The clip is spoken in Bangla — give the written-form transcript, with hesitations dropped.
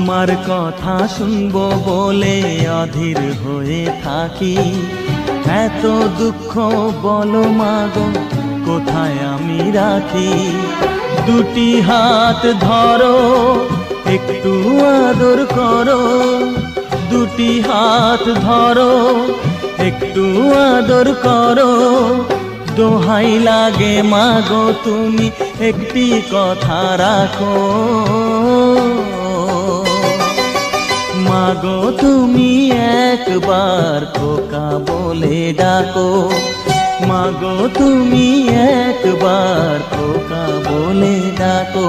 তোমার কথা শুনবো বলে অধীর হয়ে থাকি। এত দুঃখ বলো মাগো কোথায় আমি রাখি। দুটি হাত ধরো একটু আদর করো, দুটি হাত ধরো একটু আদর করো। দোহাই লাগে মাগো তুমি একটি কথা রাখো। মাগো তুমি একবার খোকা বলে ডাকো, মাগো তুমি একবার খোকা বলে ডাকো।